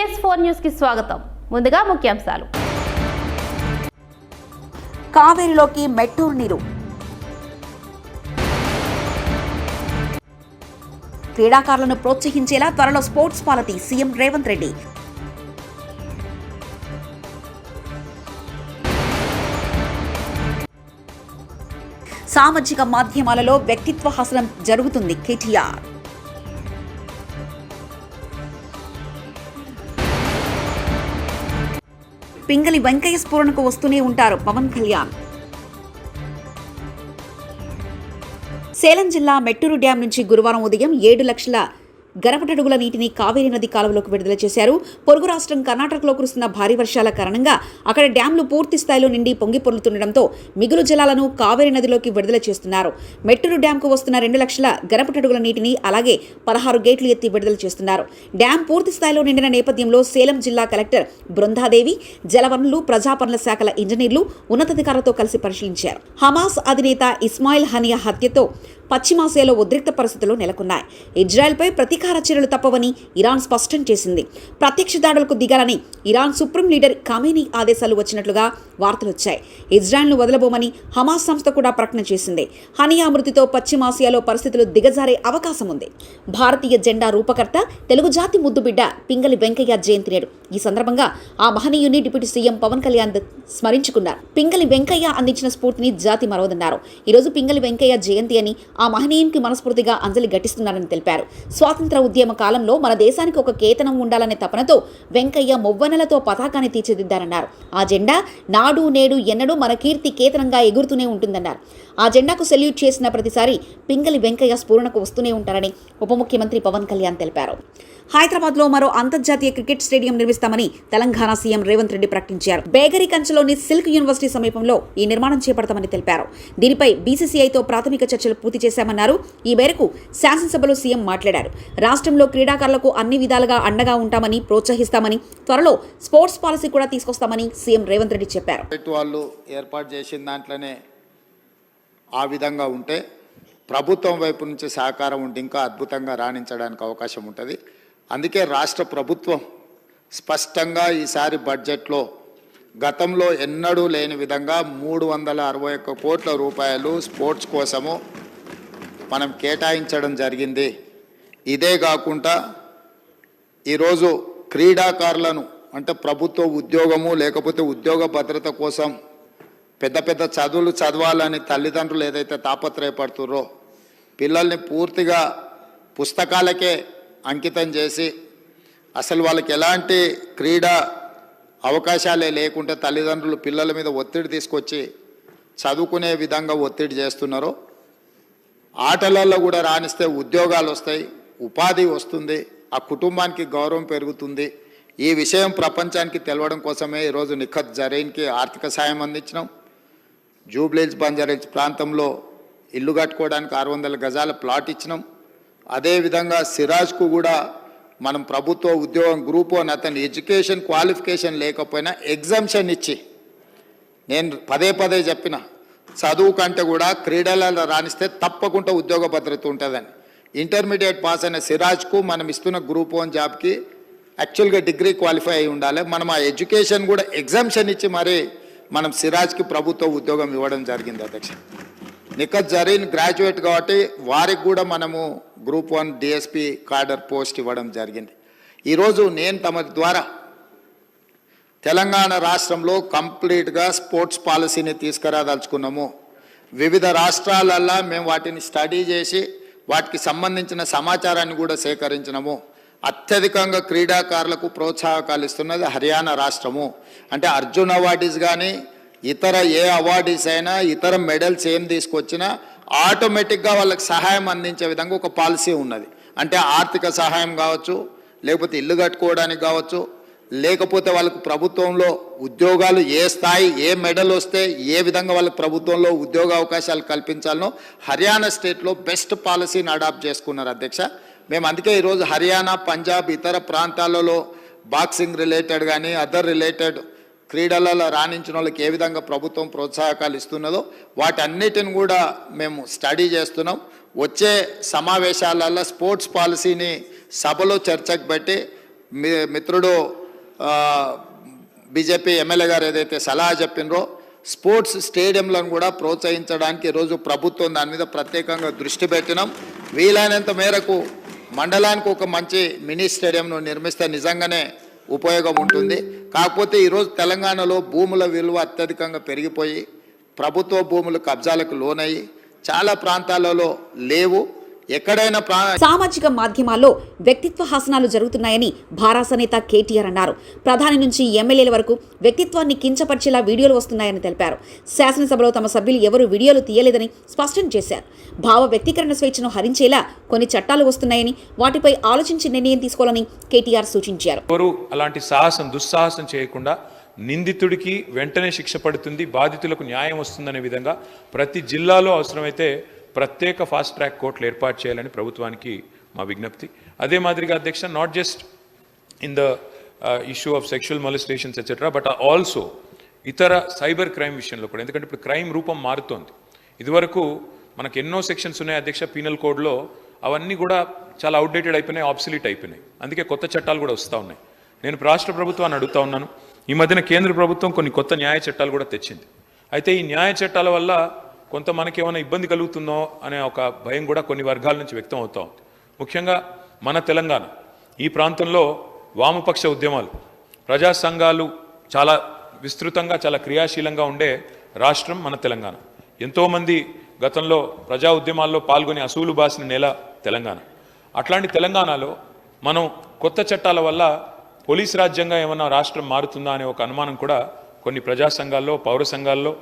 PS4 news కి స్వాగతం. ముందుగా ముఖ్యాంశాలు. కావేరిలోకి మెట్టూరు నీరు. క్రీడాకారులను ప్రోత్సహించేలా త్వరలో sports policy CM Revanth Reddy. సామాజిక మాధ్యమాలలో వ్యక్తిత్వ హసనం జరుగుతుంది కేటీఆర్. పింగళి వెంకయ్య స్ఫురణకు వస్తూనే ఉంటారు పవన్ కళ్యాణ్. సేలం జిల్లా మెట్టూరు డ్యాం నుంచి గురువారం ఉదయం 7 లక్షల గరపటడుగుల నీటిని కావేరీ నది కాలువలోకి విడుదల చేశారు. పొరుగు రాష్ట్రం కర్ణాటకలో కురుస్తున్న భారీ వర్షాల కారణంగా అక్కడ డ్యాంలు పూర్తి స్థాయిలో నిండి పొంగి పొర్లుతుండటంతో మిగులు జలాలను కావేరీ నదిలోకి విడుదల చేస్తున్నారు. మెట్టూరు డ్యాంకు వస్తున్న 2 లక్షల గరపటడుగుల నీటిని అలాగే 16 గేట్లు ఎత్తి విడుదల చేస్తున్నారు. డ్యాం పూర్తి స్థాయిలో నిండిన నేపథ్యంలో సేలం జిల్లా కలెక్టర్ బృందాదేవి, జలవనరులు, ప్రజాపనుల శాఖల ఇంజనీర్లు ఉన్నతాధికారులతో కలిసి పరిశీలించారు. హమాస్ అధినేత ఇస్మాయిల్ హనియా హత్యతో పశ్చిమాసియాలో ఉద్రిక్త పరిస్థితులు నెలకొన్నాయి. ఇజ్రాయెల్పై ప్రతీకార చర్యలు తప్పవని ఇరాన్ స్పష్టం చేసింది. ప్రత్యక్ష దాడులకు దిగాలని ఇరాన్ సుప్రీం లీడర్ ఖమేనీ ఆదేశాలు వచ్చినట్లుగా వార్తలు వచ్చాయి. ఇజ్రాయెల్ను వదలబోమని హమాస్ సంస్థ కూడా ప్రకటన చేసింది. హనియా మృతితో పశ్చిమాసియాలో పరిస్థితులు దిగజారే అవకాశం ఉంది. భారతీయ జెండా రూపకర్త, తెలుగు జాతి ముద్దుబిడ్డ పింగళి వెంకయ్య జయంతి నేడు. ఈ సందర్భంగా ఆ మహనీయుని డిప్యూటీ సీఎం పవన్ కళ్యాణ్ స్మరించుకున్నారు. పింగళి వెంకయ్య అందించిన స్ఫూర్తిని జాతి మరవదన్నారు. ఈరోజు పింగళి వెంకయ్య జయంతి అని ఆ మహనీయునికి మనస్ఫూర్తిగా అంజలి ఘటిస్తున్నారని తెలిపారు. స్వాతంత్ర ఉద్యమ కాలంలో మన దేశానికి ఒక కేతనం ఉండాలనే తపనతో వెంకయ్య మొవ్వనలతో పతాకాన్ని తీర్చిదిద్దారన్నారు. ఆ జెండా నాడు నేడు ఎన్నడూ మన కీర్తి కేతనంగా ఎగురుతూనే ఉంటుందన్నారు. ఆ జెండాకు సెల్యూట్ చేసిన ప్రతిసారి పింగళి వెంకయ్య స్ఫురణకు వస్తూనే ఉంటారని ఉప ముఖ్యమంత్రి పవన్ కళ్యాణ్ తెలిపారు. హైదరాబాద్లో మరో అంతర్జాతీయ క్రికెట్ స్టేడియం నిర్మిస్తామని తెలంగాణ సీఎం రేవంత్ రెడ్డి ప్రకటించారు. బేగరి కంచలోని సిల్క్ యూనివర్సిటీ సమీపంలో ఈ నిర్మాణం చేపడతామని తెలిపారు. దీనిపై బీసీసీఐతో ప్రాథమిక చర్చలు పూర్తి చేశామన్నారు. ఈ మేరకు శాసనసభలో సీఎం మాట్లాడారు. రాష్ట్రంలో క్రీడాకారులకు అన్ని విధాలుగా అండగా ఉంటామని, ప్రోత్సహిస్తామని, త్వరలో స్పోర్ట్స్ పాలసీ కూడా తీసుకొస్తామని సీఎం రేవంత్ రెడ్డి చెప్పారు. వాళ్ళు ఏర్పాటు చేసిన దాంట్లోనే ఆ విధంగా ఉంటే ప్రభుత్వం వైపు నుంచి సహకారం ఉంటే ఇంకా అద్భుతంగా రాణించడానికి అవకాశం ఉంటుంది. అందుకే రాష్ట్ర ప్రభుత్వం స్పష్టంగా ఈసారి బడ్జెట్లో గతంలో ఎన్నడూ లేని విధంగా 361 కోట్ల రూపాయలు స్పోర్ట్స్ కోసము మనం కేటాయించడం జరిగింది. ఇదే కాకుండా ఈరోజు క్రీడాకారులను అంటే ప్రభుత్వ ఉద్యోగము లేకపోతే ఉద్యోగ భద్రత కోసం పెద్ద పెద్ద చదువులు చదవాలని తల్లిదండ్రులు ఏదైతే తాపత్రయపడుతుర్రో పిల్లల్ని పూర్తిగా పుస్తకాలకే అంకితం చేసి అసలు వాళ్ళకి ఎలాంటి క్రీడా అవకాశాలే లేకుంటే తల్లిదండ్రులు పిల్లల మీద ఒత్తిడి తీసుకొచ్చి చదువుకునే విధంగా ఒత్తిడి చేస్తున్నారో, ఆటలలో కూడా రాణిస్తే ఉద్యోగాలు వస్తాయి, ఉపాధి వస్తుంది, ఆ కుటుంబానికి గౌరవం పెరుగుతుంది. ఈ విషయం ప్రపంచానికి తెలవడం కోసమే ఈరోజు నిఖత్ జరీన్కి ఆర్థిక సాయం అందించినాం. జూబ్లీహిల్స్ బంజారాహిల్స్ ప్రాంతంలో ఇల్లు కట్టుకోవడానికి 600 గజాల ప్లాట్ ఇచ్చినాం. అదేవిధంగా సిరాజ్కు కూడా మనం ప్రభుత్వ ఉద్యోగం గ్రూప్ 1 అతని ఎడ్యుకేషన్ క్వాలిఫికేషన్ లేకపోయినా ఎగ్జామ్షన్ ఇచ్చి, నేను పదే చెప్పిన చదువు కంటే కూడా క్రీడలలో రాణిస్తే తప్పకుండా ఉద్యోగ భద్రత ఉంటుందని. ఇంటర్మీడియట్ పాస్ అయిన సిరాజ్కు మనం ఇస్తున్న గ్రూప్ 1 జాబ్కి యాక్చువల్గా డిగ్రీ క్వాలిఫై అయి ఉండాలి. మనం ఆ ఎడ్యుకేషన్ కూడా ఎగ్జామ్షన్ ఇచ్చి మరి మనం సిరాజ్కి ప్రభుత్వ ఉద్యోగం ఇవ్వడం జరిగింది. అధ్యక్ష నిఖత్ జరీన్ గ్రాడ్యుయేట్ కాబట్టి వారికి కూడా మనము గ్రూప్ 1 డిఎస్పి కార్డర్ పోస్ట్ ఇవ్వడం జరిగింది. ఈరోజు నేను తమ ద్వారా తెలంగాణ రాష్ట్రంలో కంప్లీట్గా స్పోర్ట్స్ పాలసీని తీసుకురాదలుచుకున్నాము. వివిధ రాష్ట్రాలల్లో మేము వాటిని స్టడీ చేసి వాటికి సంబంధించిన సమాచారాన్ని కూడా సేకరించినాము. అత్యధికంగా క్రీడాకారులకు ప్రోత్సాహకాలు ఇస్తున్నది హర్యానా రాష్ట్రము. అంటే అర్జున్ అవార్డీస్ కానీ ఇతర ఏ అవార్డీస్ అయినా ఇతర మెడల్స్ ఏం తీసుకొచ్చినా ఆటోమేటిక్గా వాళ్ళకి సహాయం అందించే విధంగా ఒక పాలసీ ఉన్నది. అంటే ఆర్థిక సహాయం కావచ్చు, లేకపోతే ఇల్లు కట్టుకోవడానికి కావచ్చు, లేకపోతే వాళ్ళకు ప్రభుత్వంలో ఉద్యోగాలు ఏ స్థాయి ఏ మెడల్ వస్తే ఏ విధంగా వాళ్ళకి ప్రభుత్వంలో ఉద్యోగ అవకాశాలు కల్పించాలనో హర్యానా స్టేట్లో బెస్ట్ పాలసీని అడాప్ట్ చేసుకున్నారు. అధ్యక్ష మేము అందుకే ఈరోజు హర్యానా, పంజాబ్ ఇతర ప్రాంతాలలో బాక్సింగ్ రిలేటెడ్ కానీ అదర్ రిలేటెడ్ క్రీడలలో రాణించిన వాళ్ళకి ఏ విధంగా ప్రభుత్వం ప్రోత్సాహకాలు ఇస్తున్నదో వాటన్నిటిని కూడా మేము స్టడీ చేస్తున్నాం. వచ్చే సమావేశాలలో స్పోర్ట్స్ పాలసీని సభలో చర్చకు పెట్టి మిత్రుడు బీజేపీ ఎమ్మెల్యే గారు ఏదైతే సలహా చెప్పినరో స్పోర్ట్స్ స్టేడియంలను కూడా ప్రోత్సహించడానికి ఈరోజు ప్రభుత్వం దాని మీద ప్రత్యేకంగా దృష్టి పెట్టినాం. వీలైనంత మేరకు మండలానికి ఒక మంచి మినీ స్టేడియంను నిర్మిస్తే నిజంగానే ఉపయోగం ఉంటుంది. కాకపోతే ఈరోజు తెలంగాణలో భూముల విలువ అత్యధికంగా పెరిగిపోయి ప్రభుత్వ భూములు కబ్జాలకు లోనయ్యి చాలా ప్రాంతాలలో లేవు. ఎక్కడైనా సామాజిక మాధ్యమాల్లో వ్యక్తిత్వ హాసనాలు జరుగుతున్నాయని భారాస నేత కేటీఆర్ అన్నారు. ప్రధాని నుంచి ఎమ్మెల్యేల వరకు వ్యక్తిత్వాన్ని కించపరిచేలా వీడియోలు వస్తున్నాయని తెలిపారు. శాసనసభలో తమ సభ్యులు ఎవరు వీడియోలు తీయలేదని స్పష్టం చేశారు. భావ వ్యక్తీకరణ స్వేచ్ఛను హరించేలా కొన్ని చట్టాలు వస్తున్నాయని వాటిపై ఆలోచించి నిర్ణయం తీసుకోవాలని కేటీఆర్ సూచించారు. అలాంటి దుస్సాహసం చేయకుండా నిందితుడికి వెంటనే శిక్ష పడుతుంది, బాధితులకు న్యాయం వస్తుందనే విధంగా ప్రతి జిల్లాలో అవసరమైతే ప్రత్యేక ఫాస్ట్ ట్రాక్ కోర్టులు ఏర్పాటు చేయాలని ప్రభుత్వానికి మా విజ్ఞప్తి. అదే మాదిరిగా అధ్యక్ష, not just in the issue of sexual మొలిస్టేషన్స్ etcetera, but also ఇతర సైబర్ క్రైమ్ విషయంలో కూడా. ఎందుకంటే ఇప్పుడు క్రైమ్ రూపం మారుతోంది. ఇదివరకు మనకు ఎన్నో సెక్షన్స్ ఉన్నాయి అధ్యక్ష పీనల్ కోడ్లో, అవన్నీ కూడా చాలా అవుట్డేటెడ్ అయిపోయినాయి, ఆబ్సలీట్ అయిపోయినాయి. అందుకే కొత్త చట్టాలు కూడా వస్తూ ఉన్నాయి. నేను రాష్ట్ర ప్రభుత్వాన్ని అడుగుతా ఉన్నాను, ఈ మధ్యన కేంద్ర ప్రభుత్వం కొన్ని కొత్త న్యాయ చట్టాలు కూడా తెచ్చింది. అయితే ఈ న్యాయ చట్టాల వల్ల కొంత మనకేమైనా ఇబ్బంది కలుగుతుందో అనే ఒక భయం కూడా కొన్ని వర్గాల నుంచి వ్యక్తం అవుతూ ఉంది. ముఖ్యంగా మన తెలంగాణ ఈ ప్రాంతంలో వామపక్ష ఉద్యమాలు, ప్రజా సంఘాలు చాలా విస్తృతంగా చాలా క్రియాశీలంగా ఉండే రాష్ట్రం మన తెలంగాణ. ఎంతోమంది గతంలో ప్రజా ఉద్యమాల్లో పాల్గొని అసూలు బాసిన నేల తెలంగాణ. అట్లాంటి తెలంగాణలో మనం కొత్త చట్టాల వల్ల పోలీస్ రాజ్యంగా ఏమన్నా రాష్ట్రం మారుతుందా అనే ఒక అనుమానం కూడా కొన్ని ప్రజా సంఘాల్లో, పౌర సంఘాల్లో,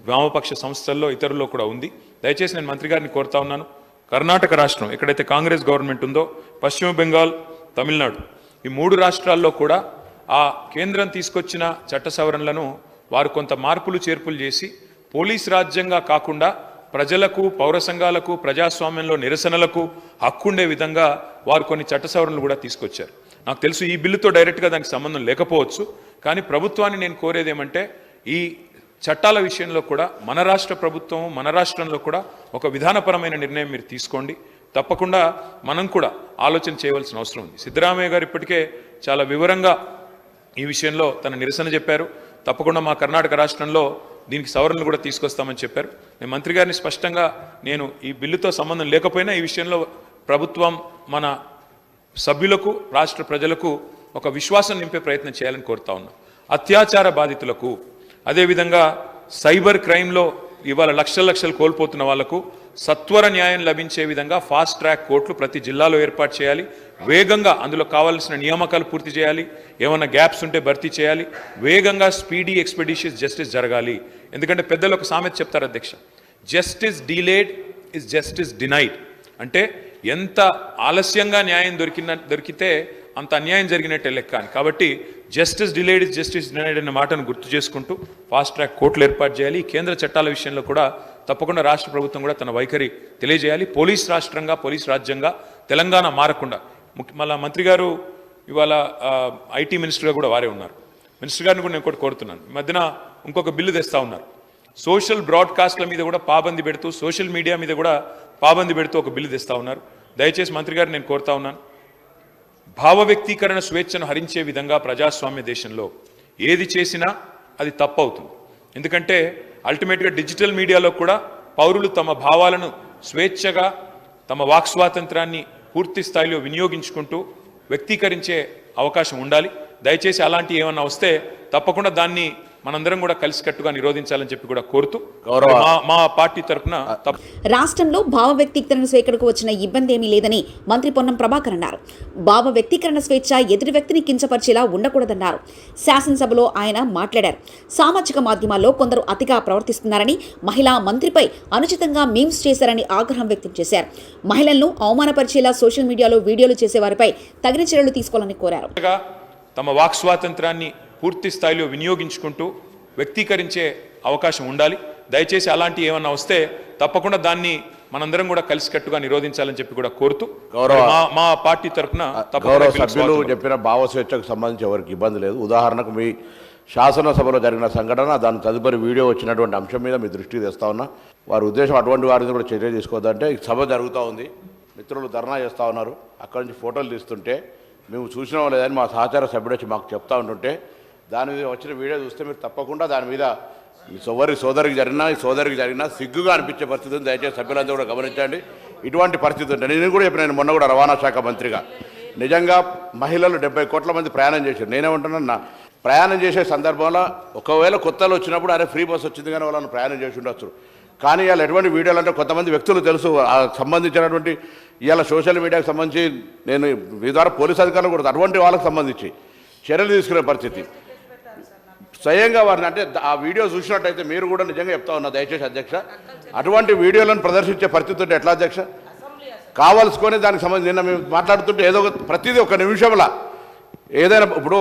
వామపక్ష సంస్థల్లో, ఇతరుల్లో కూడా ఉంది. దయచేసి నేను మంత్రి గారిని కోరుతా ఉన్నాను, కర్ణాటక రాష్ట్రం ఎక్కడైతే కాంగ్రెస్ గవర్నమెంట్ ఉందో, పశ్చిమ బెంగాల్, తమిళనాడు, ఈ 3 రాష్ట్రాల్లో కూడా ఆ కేంద్రం తీసుకొచ్చిన చట్ట సవరణలను వారు కొంత మార్పులు చేర్పులు చేసి పోలీస్ రాజ్యంగా కాకుండా ప్రజలకు, పౌర సంఘాలకు, ప్రజాస్వామ్యంలో నిరసనలకు హక్కుండే విధంగా వారు కొన్ని చట్ట సవరణలు కూడా తీసుకొచ్చారు. నాకు తెలుసు ఈ బిల్లుతో డైరెక్ట్గా దానికి సంబంధం లేకపోవచ్చు, కానీ ప్రభుత్వాన్ని నేను కోరేది ఏమంటే ఈ చట్టాల విషయంలో కూడా మన రాష్ట్ర ప్రభుత్వం, మన రాష్ట్రంలో కూడా ఒక విధానపరమైన నిర్ణయం మీరు తీసుకోండి. తప్పకుండా మనం కూడా ఆలోచన చేయవలసిన అవసరం ఉంది. సిద్ధరామయ్య గారు ఇప్పటికే చాలా వివరంగా ఈ విషయంలో తన నిరసన చెప్పారు. తప్పకుండా మా కర్ణాటక రాష్ట్రంలో దీనికి సవరణలు కూడా తీసుకొస్తామని చెప్పారు. నేను మంత్రి గారిని స్పష్టంగా నేను ఈ బిల్లుతో సంబంధం లేకపోయినా ఈ విషయంలో ప్రభుత్వం మన సభ్యులకు, రాష్ట్ర ప్రజలకు ఒక విశ్వాసం నింపే ప్రయత్నం చేయాలని కోరుతా ఉన్నాం. అత్యాచార బాధితులకు, అదేవిధంగా సైబర్ క్రైమ్లో ఇవాళ లక్షలు కోల్పోతున్న వాళ్లకు సత్వర న్యాయం లభించే విధంగా ఫాస్ట్ ట్రాక్ కోర్టులు ప్రతి జిల్లాలో ఏర్పాటు చేయాలి. వేగంగా అందులో కావాల్సిన నియామకాలు పూర్తి చేయాలి. ఏమైనా గ్యాప్స్ ఉంటే భర్తీ చేయాలి. వేగంగా స్పీడీ ఎక్స్పెడిషియస్ జస్టిస్ జరగాలి. ఎందుకంటే పెద్దలు ఒక సామెత చెప్తారు అధ్యక్ష, justice delayed is justice denied. అంటే ఎంత ఆలస్యంగా న్యాయం దొరికితే అంత అన్యాయం జరిగినట్టే లెక్క అని. కాబట్టి justice delayed is justice denied అనే మాటను గుర్తు చేసుకుంటూ ఫాస్ట్ ట్రాక్ కోర్టులు ఏర్పాటు చేయాలి. కేంద్ర చట్టాల విషయంలో కూడా తప్పకుండా రాష్ట్ర ప్రభుత్వం కూడా తన వైఖరి తెలియజేయాలి. పోలీస్ రాష్ట్రంగా, పోలీస్ రాజ్యంగా తెలంగాణ మారకుండా. మళ్ళా మంత్రి గారు ఇవాళ ఐటీ మినిస్టర్గా కూడా వారే ఉన్నారు. మినిస్టర్ గారిని కూడా నేను ఒకటి కోరుతున్నాను, ఈ మధ్యన ఇంకొక బిల్లు తెస్తా ఉన్నారు. సోషల్ బ్రాడ్కాస్ట్ల మీద కూడా పాబంది పెడుతూ, సోషల్ మీడియా మీద కూడా పాబంది పెడుతూ ఒక బిల్లు తెస్తా ఉన్నారు. దయచేసి మంత్రి గారిని నేను కోరుతా ఉన్నాను, భావ వ్యక్తీకరణ స్వేచ్ఛను హరించే విధంగా ప్రజాస్వామ్య దేశంలో ఏది చేసినా అది తప్పవుతుంది. ఎందుకంటే అల్టిమేట్గా డిజిటల్ మీడియాలో కూడా పౌరులు తమ భావాలను స్వేచ్ఛగా, తమ వాక్ స్వాతంత్రాన్ని పూర్తి స్థాయిలో వినియోగించుకుంటూ వ్యక్తీకరించే అవకాశం ఉండాలి. దయచేసి అలాంటి ఏమన్నా వస్తే తప్పకుండా దాన్ని మనందరం కూడా కలిసికట్టుగా నిరోధించాలని చెప్పి కూడా కోరుతూ మా పార్టీ తరఫున రాష్ట్రంలో భావ వ్యక్తీకరణ స్వేచ్ఛకు వచ్చిన ఇబ్బంది ఏమీ లేదని మంత్రి పొన్నం ప్రభాకర్ అన్నారు. భావ వ్యక్తీకరణ స్వేచ్ఛ ఎదుటి వ్యక్తిని కించపరిచేలా ఉండకూడదన్నారు. శాసనసభలో ఆయన మాట్లాడారు. సామాజిక మాధ్యమాల్లో కొందరు అతిగా ప్రవర్తిస్తున్నారని, మహిళా మంత్రిపై అనుచితంగా మీమ్స్ చేశారని ఆగ్రహం వ్యక్తం చేశారు. మహిళలను అవమానపరిచేలా సోషల్ మీడియాలో వీడియోలు చేసేవారిపై తగిన చర్యలు తీసుకోవాలని కోరారు. తమ వాక్ స్వాతంత్రాన్ని పూర్తి స్థాయిలో వినియోగించుకుంటూ వ్యక్తీకరించే అవకాశం ఉండాలి. దయచేసి అలాంటి ఏమన్నా వస్తే తప్పకుండా దాన్ని మనందరం కూడా కలిసికట్టుగా నిరోధించాలని చెప్పి కూడా కోరుతూ మా పార్టీ తరఫున సభ్యులు చెప్పిన భావ స్వేచ్ఛకు సంబంధించి ఎవరికి ఇబ్బంది లేదు. ఉదాహరణకు మీ శాసనసభలో జరిగిన సంఘటన, దాని తదుపరి వీడియో వచ్చినటువంటి అంశం మీద మీ దృష్టికి తెస్తా ఉన్నా. వారి ఉద్దేశం అటువంటి వారిని కూడా చర్య తీసుకోవద్దంటే, సభ జరుగుతూ ఉంది, మిత్రులు ధర్నా చేస్తూ ఉన్నారు, అక్కడి నుంచి ఫోటోలు తీస్తుంటే మేము చూసినాం లేదని మా సహచార సభ్యుడు వచ్చి మాకు చెప్తా ఉంటుంటే దాని మీద వచ్చిన వీడియో చూస్తే మీరు తప్పకుండా దాని మీద ఈ సోదరికి జరిగినా సిగ్గుగా అనిపించే పరిస్థితి ఉంది. దయచేసి సభ్యులందరూ కూడా గమనించండి. ఇటువంటి పరిస్థితి ఉంటుంది. నేను కూడా చెప్పిన, నేను మొన్న కూడా రవాణా శాఖ మంత్రిగా నిజంగా మహిళలు 70 కోట్ల మంది ప్రయాణం చేశారు. నేనేమంటున్నా, ప్రయాణం చేసే సందర్భంలో ఒకవేళ కొత్తలో వచ్చినప్పుడు అరే ఫ్రీ బస్ వచ్చింది కానీ వాళ్ళని ప్రయాణం చేసి ఉండొచ్చు. కానీ ఇవాళ ఎటువంటి వీడియోలు అంటే కొంతమంది వ్యక్తులు తెలుసు సంబంధించినటువంటి ఇవాళ సోషల్ మీడియాకు సంబంధించి నేను మీ ద్వారా పోలీసు అధికారులు కూడా అటువంటి వాళ్ళకి సంబంధించి చర్యలు తీసుకునే పరిస్థితి స్వయంగా వారిని అంటే ఆ వీడియో చూసినట్టయితే మీరు కూడా నిజంగా చెప్తా ఉన్నా దయచేసి అధ్యక్ష, అటువంటి వీడియోలను ప్రదర్శించే పరిస్థితి ఉంటే ఎట్లా అధ్యక్ష? కావాల్సుకొని దానికి సంబంధించి నిన్న మేము మాట్లాడుతుంటే ఏదో ప్రతిదీ ఒక నిమిషంలో ఏదైనా ఇప్పుడు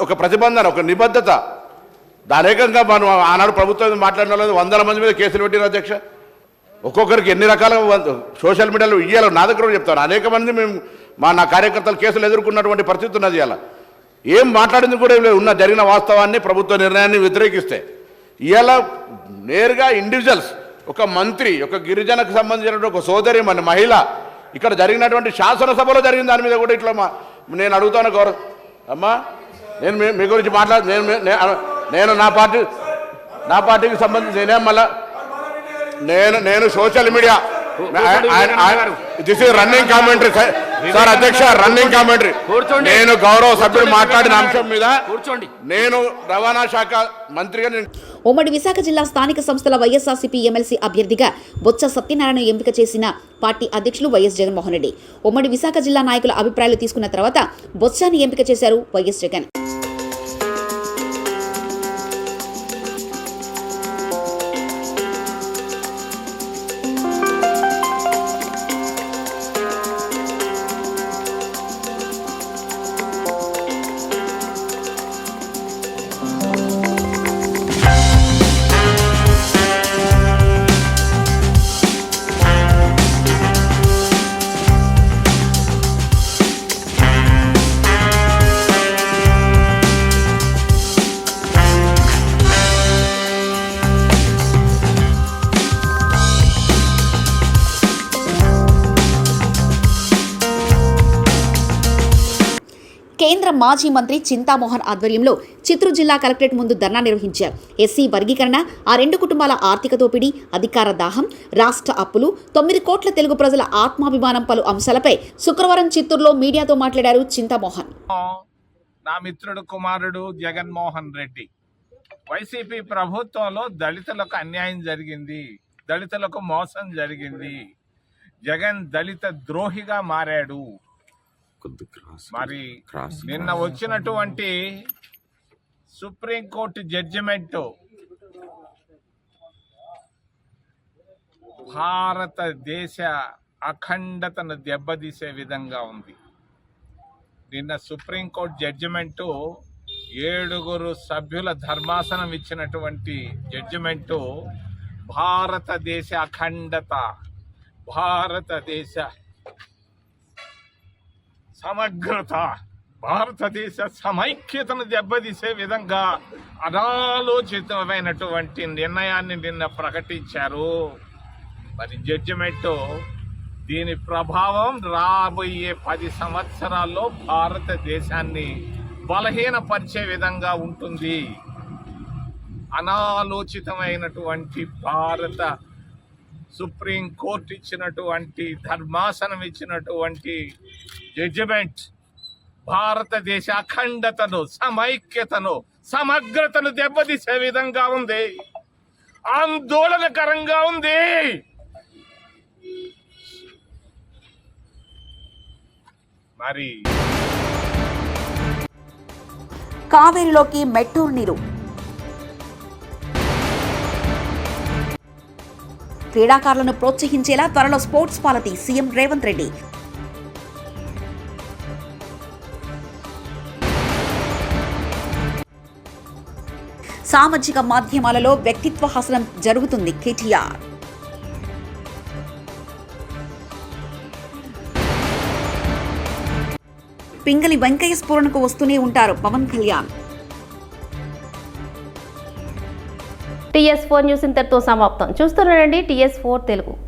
ఒక ప్రతిబంధన, ఒక నిబద్ధత, దానేకంగా మనం ఆనాడు ప్రభుత్వం మాట్లాడిన వాళ్ళు 100 మంది మీద కేసులు పెట్టిన అధ్యక్ష. ఒక్కొక్కరికి ఎన్ని రకాలుగా సోషల్ మీడియాలో ఇయ్యాలి. నా దగ్గర చెప్తాను, అనేక మంది మేము నా కార్యకర్తలు కేసులు ఎదుర్కొన్నటువంటి పరిస్థితి ఉన్నది. ఇవాళ ఏం మాట్లాడింది కూడా ఏం లేదు. జరిగిన వాస్తవాన్ని ప్రభుత్వ నిర్ణయాన్ని వ్యతిరేకిస్తే ఇవాళ నేరుగా ఇండివిజువల్స్, ఒక మంత్రి, ఒక గిరిజనకు సంబంధించినటువంటి ఒక సోదరి, మన మహిళ, ఇక్కడ జరిగినటువంటి శాసనసభలో జరిగిన దాని మీద కూడా ఇట్లా నేను అడుగుతాను గౌరవ అమ్మా, నేను మీ గురించి నేను నా పార్టీకి సంబంధించి నేనేం మళ్ళా నేను social media this is running commentary sir అధ్యక్ష, రన్నింగ్ కామెంటరీ. నేను గౌరవ సభ్యుడు మాట్లాడిన అంశం మీద నేను రవాణా శాఖ మంత్రిగా ఉమ్మడి విశాఖ జిల్లా స్థానిక సంస్థల వైఎస్ఆర్సీపీ ఎమ్మెల్సీ అభ్యర్థిగా బొత్స సత్యనారాయణ ఎంపిక చేసిన పార్టీ అధ్యక్షులు వైఎస్ జగన్మోహన్ రెడ్డి ఉమ్మడి విశాఖ జిల్లా నాయకుల అభిప్రాయాలు తీసుకున్న తర్వాత బొత్సాని ఎంపిక చేశారు వైఎస్ జగన్. కేంద్ర మాజీ మంత్రి చింతామోహన్ ఆధ్వర్యంలో చిత్తూరు జిల్లా కలెక్టరేట్ ముందు ధర్నా నిర్వహించారు. ఎస్సీ వర్గీకరణ, ఆ 2 కుటుంబాల ఆర్థిక దోపిడీ, అధికార దాహం, రాష్ట్ర అప్పులు, 9 కోట్ల తెలుగు ప్రజల ఆత్మాభిమానం పలు అంశాలపై శుక్రవారం చిత్తూరులో మీడియాతో మాట్లాడారు చింతామోహన్. నా మిత్రుడు కుమారుడు జగన్మోహన్ రెడ్డి, వైసీపీ ప్రభుత్వంలో దళితులకు అన్యాయం జరిగింది, దళితులకు మోసం జరిగింది, జగన్ దళిత ద్రోహిగా మారాడు. మరి నిన్న వచ్చినటువంటి సుప్రీంకోర్టు జడ్జిమెంట్ భారతదేశ అఖండతను దెబ్బతీసే విధంగా ఉంది. నిన్న సుప్రీంకోర్టు జడ్జిమెంటు 7 సభ్యుల ధర్మాసనం ఇచ్చినటువంటి జడ్జిమెంటు భారతదేశ అఖండత, భారతదేశ సమగ్రత, భారతదేశ సమైక్యతను దెబ్బతీసే విధంగా అనాలోచితమైనటువంటి నిర్ణయాన్ని నిన్న ప్రకటించారు. మరి జడ్జిమెంటు దీని ప్రభావం రాబోయే 10 సంవత్సరాల్లో భారతదేశాన్ని బలహీనపరిచే విధంగా ఉంటుంది. అనాలోచితమైనటువంటి భారత సుప్రీంకోర్టు ఇచ్చినటువంటి ధర్మాసనం ఇచ్చినటువంటి జడ్జిమెంట్ భారతదేశ అఖండతను, సమైక్యతను, సమగ్రతను దెబ్బతీసే విధంగా ఉంది. ఆందోళనకరంగా ఉంది. మరి కావేరిలోకి మెట్టూరు నీరు. క్రీడాకారులను ప్రోత్సహించేలా త్వరలో sports policy CM Revanth Reddy. సామాజిక మాధ్యమాలలో వ్యక్తిత్వ హసనం జరుగుతుంది కేటీఆర్. పింగళి వెంకయ్య స్ఫురణకు వస్తూనే ఉంటారు పవన్ కళ్యాణ్. TS4 న్యూస్ ఇంతటితో సమాప్తం. చూస్తున్నారండి TS4 తెలుగు.